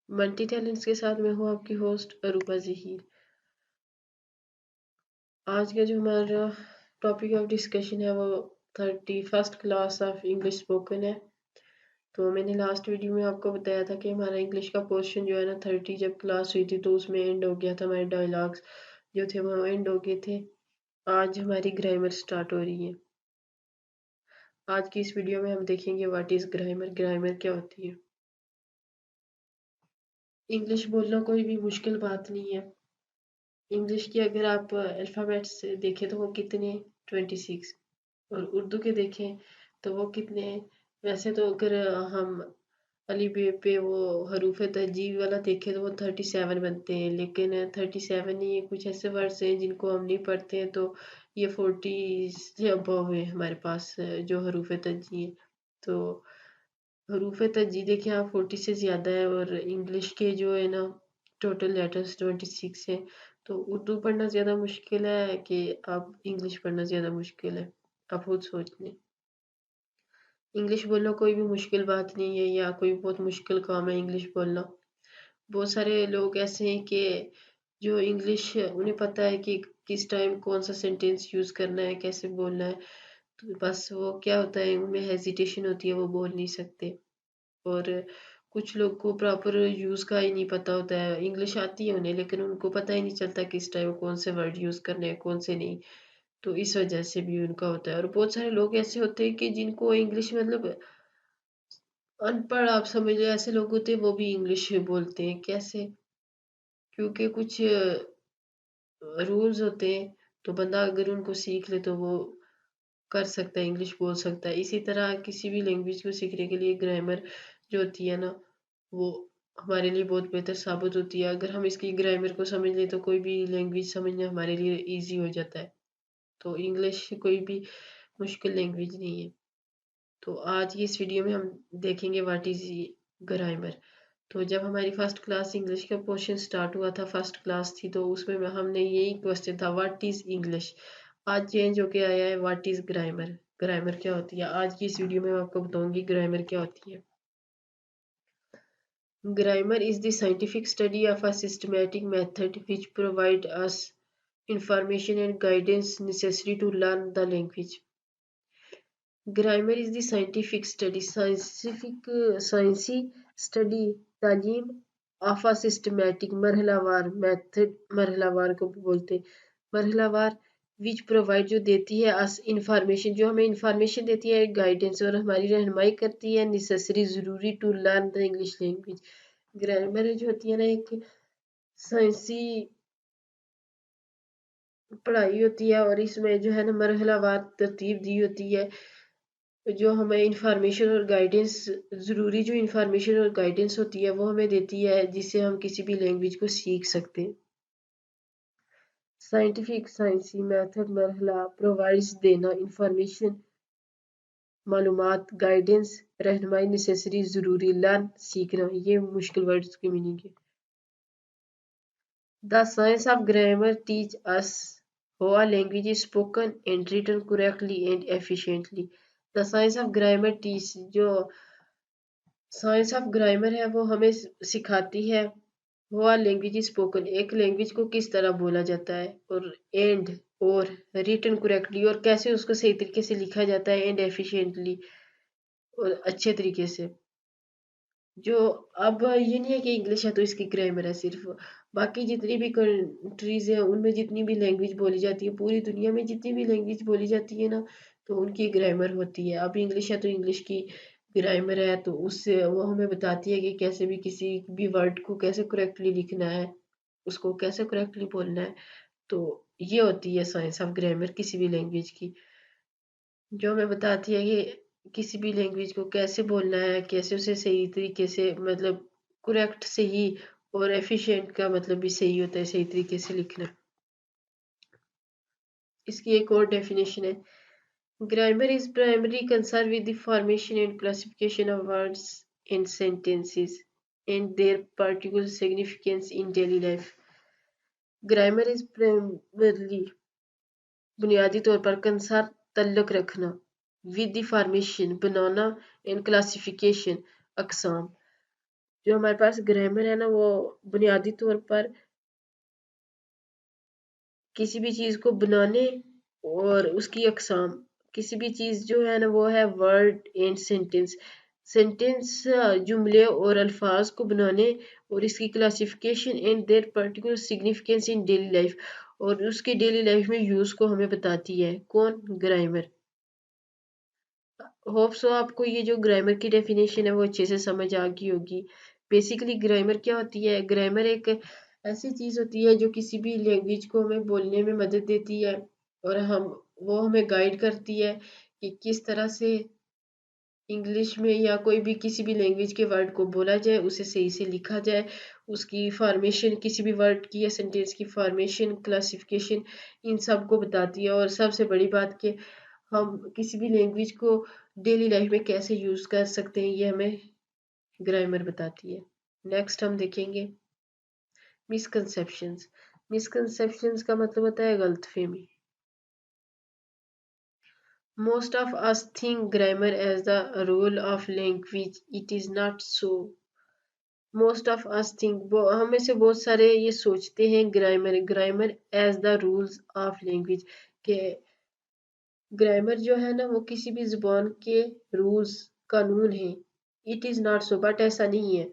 Multi talents के साथ मैं हूँ आपकी होस्ट अरूबा ज़हीर। आज का जो हमारा टॉपिक ऑफ डिस्कशन है वो 31st class of English spoken है। तो मैंने लास्ट वीडियो में आपको बताया था कि हमारा इंग्लिश का पोर्शन जो है ना 30 जब क्लास हुई थी तो उसमें एंड हो गया था। हमारे डायलॉग्स जो थे वो एंड हो गए थे। आज हमारी ग्रामर स्टार्ट हो रही है। आज की इस वीडियो में हम देखेंगे व्हाट इज़ ग्रामर, ग्रामर क्या होती है। इंग्लिश बोलना कोई भी मुश्किल बात नहीं है। इंग्लिश के अगर आप अल्फ़ाबेट्स देखें तो वो कितने 26 और उर्दू के देखें तो वो कितने हैं। वैसे तो अगर हम अली बे पे वो हरूफ तहजीब वाला देखें तो वो 37 बनते हैं, लेकिन 37 नहीं है, कुछ ऐसे वर्ड्स हैं जिनको हम नहीं पढ़ते हैं तो ये 40 से अबव है हमारे पास जो हरूफ तहजी है। तो हरूफ तहजी देखें आप 40 से ज़्यादा है और इंग्लिश के जो है ना टोटल लेटर्स 26 है। तो उर्दू पढ़ना ज़्यादा मुश्किल है कि आप इंग्लिश पढ़ना ज़्यादा मुश्किल है, आप खुद सोच लें। इंग्लिश बोलना कोई भी मुश्किल बात नहीं है या कोई बहुत मुश्किल काम है इंग्लिश बोलना। बहुत सारे लोग ऐसे हैं कि जो इंग्लिश उन्हें पता है कि किस टाइम कौन सा सेंटेंस यूज़ करना है, कैसे बोलना है, तो बस वो क्या होता है उनमें हेजिटेशन होती है, वो बोल नहीं सकते। और कुछ लोग को प्रॉपर यूज़ का ही नहीं पता होता है। इंग्लिश आती है उन्हें लेकिन उनको पता ही नहीं चलता किस टाइम कौन से वर्ड यूज़ करने हैं कौन से नहीं। तो इस वजह से भी उनका होता है। और बहुत सारे लोग ऐसे होते हैं कि जिनको इंग्लिश मतलब अनपढ़ आप समझ लो ऐसे लोग होते हैं वो भी इंग्लिश बोलते हैं। कैसे? क्योंकि कुछ रूल्स होते हैं तो बंदा अगर उनको सीख ले तो वो कर सकता है, इंग्लिश बोल सकता है। इसी तरह किसी भी लैंग्वेज को सीखने के लिए ग्रामर जो होती है ना वो हमारे लिए बहुत बेहतर साबित होती है। अगर हम इसकी ग्रामर को समझ लें तो कोई भी लैंग्वेज समझना हमारे लिए इजी हो जाता है। तो इंग्लिश कोई भी मुश्किल लैंग्वेज नहीं है। तो आज की इस वीडियो में हम देखेंगे व्हाट इज ग्रामर। तो जब हमारी फर्स्ट क्लास इंग्लिश का पोर्शन स्टार्ट हुआ था, फर्स्ट क्लास थी, तो उसमें हमने यही क्वेश्चन था व्हाट इज इंग्लिश। आज चेंज होके आया है व्हाट इज ग्रामर। ग्रामर क्या होती है आज की इस वीडियो में मैं आपको बताऊंगी ग्रामर क्या होती है। Grammar is the scientific study of a systematic method which provides us information and guidance necessary to learn the language. Grammar is the scientific study, sciencey study, तालीम of a systematic मरहलावार method, मरहलावार को बोलते मरहलावार which provide जो देती है us information, जो हमें information देती है, guidance और हमारी रहनुमाई करती है necessary ज़रूरी to learn the English language. Grammar जो होती है ना एक साइंसी पढ़ाई होती है और इसमें जो है ना मरहलावार तरतीब दी होती है जो हमें इंफॉर्मेशन और गाइडेंस ज़रूरी जो इंफॉर्मेशन और गाइडेंस होती है वो हमें देती है जिससे हम किसी भी लैंग्वेज को सीख सकते हैं। साइंटिफिक साइंसी मेथड मरहला प्रोवाइड्स देना इंफॉर्मेशन मालूमात गाइडेंस रहनुमाई नेसेसरी ज़रूरी लर्न सीखना ये मुश्किल वर्ड्स की मीनिंग है। The science of grammar teach us how a language is spoken and written correctly and efficiently. The science of grammar teach जो साइंस ऑफ ग्रामर है वो हमें सिखाती है वो लैंग्वेज स्पोकन एक लैंग्वेज को किस तरह बोला जाता है और एंड और रिटन करेक्टली और कैसे उसको सही तरीके से लिखा जाता है एंड एफिशिएंटली और अच्छे तरीके से। जो अब ये नहीं है कि इंग्लिश है तो इसकी ग्रामर है सिर्फ, बाकी जितनी भी कंट्रीज हैं उनमें जितनी भी लैंग्वेज बोली जाती है पूरी दुनिया में जितनी भी लैंग्वेज बोली जाती है ना तो उनकी ग्रामर होती है। अब इंग्लिश है तो इंग्लिश की ग्रामर है तो उससे वो हमें बताती है कि कैसे भी किसी भी वर्ड को कैसे करेक्टली लिखना है, उसको कैसे करेक्टली बोलना है। तो ये होती है साइंस ऑफ ग्रामर किसी भी लैंग्वेज की, जो हमें बताती है कि किसी भी लैंग्वेज को कैसे बोलना है, कैसे उसे सही तरीके से मतलब करेक्ट सही और एफिशिएंट का मतलब भी सही होता है सही तरीके से लिखना। इसकी एक और डेफिनेशन है grammar is primary concern with the formation and classification of words and sentences and their particular significance in daily life. Grammar is primarily बुनियादी तौर पर कंसर्न तल्लुक रखना विद द फॉर्मेशन बनाना एंड क्लासिफिकेशन अकसाम जो हमारे पास ग्रामर है ना वो बुनियादी तौर पर किसी भी चीज को बनाने और उसकी अकसाम, किसी भी चीज जो है ना वो है वर्ड एंड सेंटेंस। सेंटेंस जुमले और अल्फाज को बनाने और इसकी classification and their particular significance in daily life, और उसके डेली लाइफ में यूज को हमें बताती है। कौन? ग्रामर। होप सो आपको ये जो ग्रामर की डेफिनेशन है वो अच्छे से समझ आ गई होगी। बेसिकली ग्रामर क्या होती है? ग्रामर एक ऐसी चीज होती है जो किसी भी लैंग्वेज को हमें बोलने में मदद देती है, और वो हमें गाइड करती है कि किस तरह से इंग्लिश में या कोई भी किसी भी लैंग्वेज के वर्ड को बोला जाए, उसे सही से लिखा जाए, उसकी फॉर्मेशन, किसी भी वर्ड की या सेंटेंस की फॉर्मेशन, क्लासिफिकेशन, इन सब को बताती है। और सबसे बड़ी बात कि हम किसी भी लैंग्वेज को डेली लाइफ में कैसे यूज कर सकते हैं, ये हमें ग्रामर बताती है। नेक्स्ट हम देखेंगे मिसकंसेप्शंस। मिसकंसेप्शंस का मतलब होता है गलतफहमी। Most of us think grammar as the rule of language. It is not so. Most of us think, हम में से बहुत सारे ये सोचते हैं grammar as the rules of language, के ग्रामर जो है ना वो किसी भी जुबान के रूल्स, कानून है। It is not so, but ऐसा नहीं है।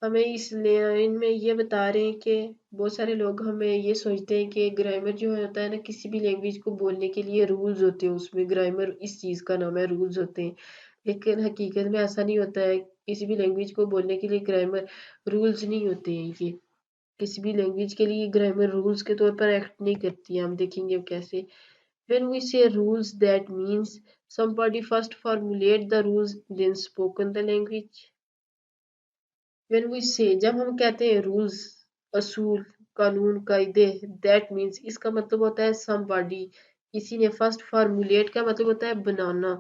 हमें इस लाइन में ये बता रहे हैं कि बहुत सारे लोग हमें ये सोचते हैं कि ग्रामर जो होता है ना, किसी भी लैंग्वेज को बोलने के लिए रूल्स होते हैं, उसमें ग्रामर इस चीज का नाम है, रूल्स होते हैं। लेकिन हकीकत में ऐसा नहीं होता है। किसी भी लैंग्वेज को बोलने के लिए ग्रामर रूल्स नहीं होते हैं। ये किसी भी लैंग्वेज के लिए ग्रामर रूल्स के तौर पर एक्ट नहीं करती है। हम देखेंगे कैसे। When we say rules, that means somebody first formulate the rules, then spoken the language. When we say, जब हम कहते हैं रूल्स, असूल, कानून, कायदे, दैट मीन्स इसका मतलब होता है somebody, किसी ने फर्स्ट फार्मूलेट का मतलब होता है बनाना,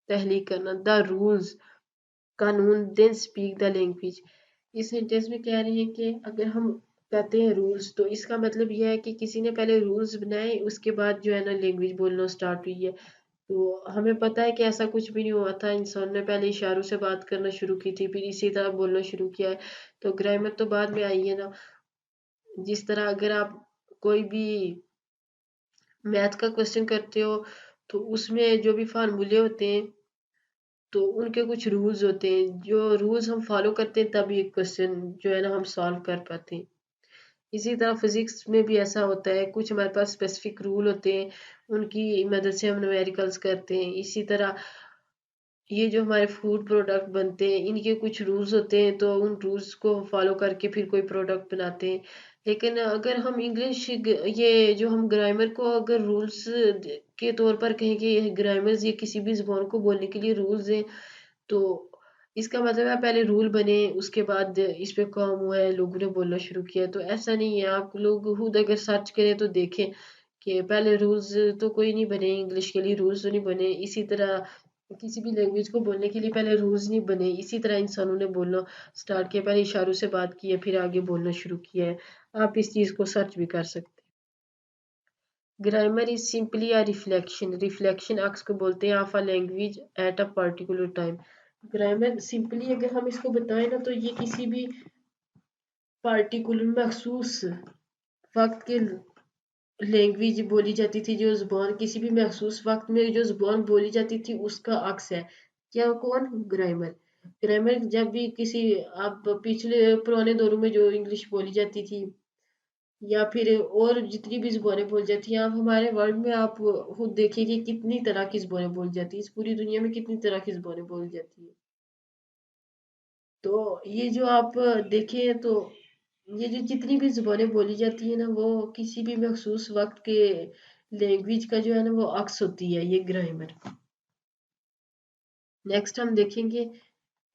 तहलीक करना, द रूल्स, कानून, देन स्पीक द लैंग्वेज। इस सेंटेंस में कह रहे हैं कि अगर हम कहते हैं रूल्स, तो इसका मतलब यह है कि किसी ने पहले रूल्स बनाए, उसके बाद जो है ना लैंग्वेज बोलना स्टार्ट हुई है। तो हमें पता है कि ऐसा कुछ भी नहीं हुआ था। इंसान ने पहले इशारों से बात करना शुरू की थी, फिर इसी तरह बोलना शुरू किया है। तो ग्रामर तो बाद में आई है ना। जिस तरह अगर आप कोई भी मैथ का क्वेश्चन करते हो, तो उसमें जो भी फार्मूले होते हैं, तो उनके कुछ रूल्स होते हैं। जो रूल्स हम फॉलो करते हैं तब ये क्वेश्चन जो है ना हम सॉल्व कर पाते हैं। इसी तरह फिजिक्स में भी ऐसा होता है, कुछ हमारे पास स्पेसिफिक रूल होते हैं, उनकी मदद से हम न्यूमेरिकल्स करते हैं। इसी तरह ये जो हमारे फूड प्रोडक्ट बनते हैं, इनके कुछ रूल्स होते हैं, तो उन रूल्स को फॉलो करके फिर कोई प्रोडक्ट बनाते हैं। लेकिन अगर हम इंग्लिश, ये जो हम ग्रामर को अगर रूल्स के तौर पर कहें कि ये ग्रामर्स, ये किसी भी जुबान को बोलने के लिए रूल्स हैं, तो इसका मतलब है पहले रूल बने, उसके बाद इस पे काम हुआ है, लोगों ने बोलना शुरू किया। तो ऐसा नहीं है। आप लोग खुद अगर सर्च करें तो देखें कि पहले रूल्स तो कोई नहीं बने, इंग्लिश के लिए रूल्स तो नहीं बने। इसी तरह किसी भी लैंग्वेज को बोलने के लिए पहले रूल्स नहीं बने। इसी तरह इंसानों ने बोलना स्टार्ट किया, पहले इशारों से बात की है, फिर आगे बोलना शुरू किया है। आप इस चीज को सर्च भी कर सकते हैं। Grammar is simply a reflection, reflection अक्स को बोलते हैं, of a language at a particular time. Grammar simply अगर हम इसको बताएं ना, तो ये किसी भी पार्टिकुलर मखसूस वक्त के लैंग्वेज बोली जाती थी, जो जुबान किसी भी मखसूस वक्त में जो जुबान बोली जाती थी उसका अक्स है। क्या? कौन? ग्रामर। ग्रामर जब भी किसी, आप पिछले पुराने दौरों में जो इंग्लिश बोली जाती थी, या फिर और जितनी भी जुबानें बोली जाती हैं, आप हमारे वर्ल्ड में आप खुद देखिए कि कितनी तरह की जुबानें बोली जाती है। इस पूरी दुनिया में कितनी तरह की जुबानें बोली जाती है। तो ये जो आप देखें, तो ये जो जितनी भी जुबानें बोली जाती है ना, वो किसी भी मखसूस वक्त के लैंग्वेज का जो है ना वो अक्स होती है, ये ग्रामर। नेक्स्ट हम देखेंगे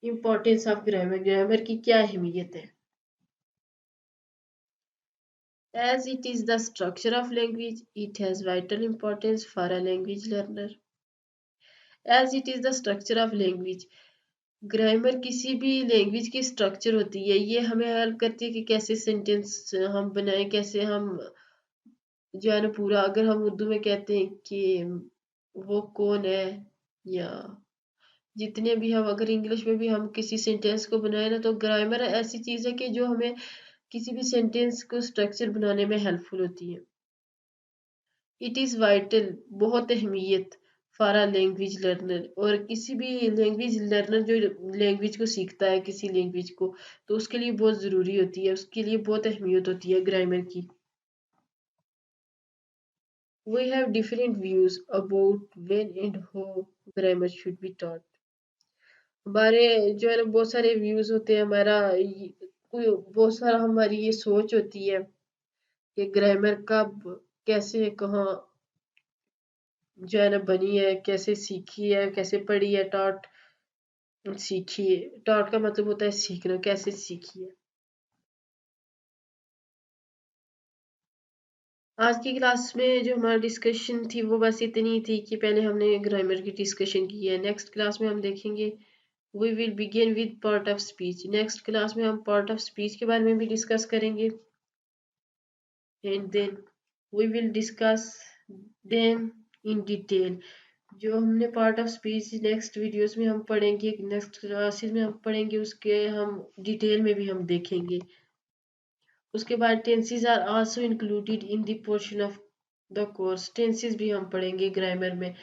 इम्पोर्टेंस ऑफ ग्रामर, ग्रामर की क्या अहमियत है। As it is the structure of language, it has vital importance for a language learner. As it is the structure of language, grammar किसी भी लैंग्वेज की स्ट्रक्चर होती है। ये हमें हेल्प करती है कि कैसे सेंटेंस हम बनाएं, कैसे हम जो है ना पूरा, अगर हम उर्दू में कहते हैं कि वो कौन है, या जितने भी हम अगर इंग्लिश में भी हम किसी सेंटेंस को बनाए ना, तो ग्रामर ऐसी चीज है कि जो हमें किसी भी सेंटेंस को स्ट्रक्चर बनाने में हेल्पफुल होती है। इट इज़ वाइटल, बहुत अहमियत फॉर अ लैंग्वेज लर्नर। और किसी भी लैंग्वेज लर्नर जो लैंग्वेज को सीखता है किसी लैंग्वेज को, तो उसके लिए बहुत ज़रूरी होती है, उसके लिए बहुत अहमियत होती है ग्रामर की। We have different views about when and how grammar should be taught. हमारे जो है ना बहुत सारे व्यूज होते हैं, कोई बहुत सारा हमारी ये सोच होती है कि ग्रामर कब कैसे कहाँ जो है ना बनी है, कैसे सीखी है, कैसे पढ़ी है, टॉट सीखी है। टॉट का मतलब होता है सीखना, कैसे सीखी है। आज की क्लास में जो हमारा डिस्कशन थी वो बस इतनी थी कि पहले हमने ग्रामर की डिस्कशन की है। नेक्स्ट क्लास में हम देखेंगे we will begin with part of speech. Next class में हम पार्ट ऑफ स्पीच के बारे में भी डिस्कस करेंगे, and then we will discuss them in detail. जो हमने part of speech next videos में हम पढ़ेंगे, नेक्स्ट क्लासेस में हम पढ़ेंगे, उसके हम डिटेल में भी हम देखेंगे। उसके बाद tenses are also included in the portion of the course. Tenses भी हम पढ़ेंगे ग्रामर में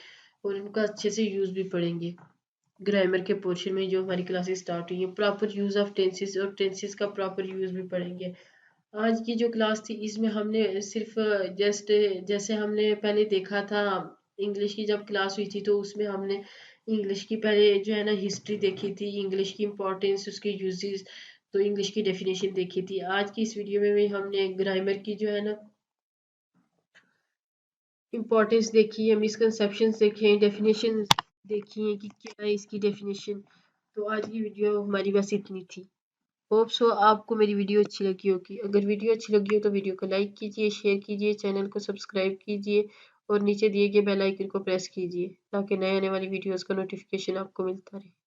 और इनका अच्छे से यूज भी पढ़ेंगे। ग्रामर के पोर्शन में जो हमारी क्लासेस स्टार्ट हुई है, प्रॉपर यूज ऑफ टेंसेस और टेंसेस का प्रॉपर यूज भी पढ़ेंगे। आज की जो क्लास थी इसमें हमने सिर्फ जस्ट जैसे हमने पहले देखा था इंग्लिश की जब क्लास हुई थी, तो उसमें हमने इंग्लिश की पहले जो है ना हिस्ट्री देखी थी, इंग्लिश की इम्पोर्टेंस, उसके यूजेस, तो इंग्लिश की डेफिनेशन देखी थी। आज की इस वीडियो में भी हमने ग्रामर की जो है ना इम्पोर्टेंस देखी है, मिसकंसेप्शंस देखे हैं, डेफिनेशन देखी है कि क्या है इसकी डेफिनेशन। तो आज की वीडियो हमारी बस इतनी थी। होप सो आपको मेरी वीडियो अच्छी लगी होगी। अगर वीडियो अच्छी लगी हो तो वीडियो को लाइक कीजिए, शेयर कीजिए, चैनल को सब्सक्राइब कीजिए और नीचे दिए गए बेल आइकन को प्रेस कीजिए ताकि नए आने वाली वीडियोस का नोटिफिकेशन आपको मिलता रहे।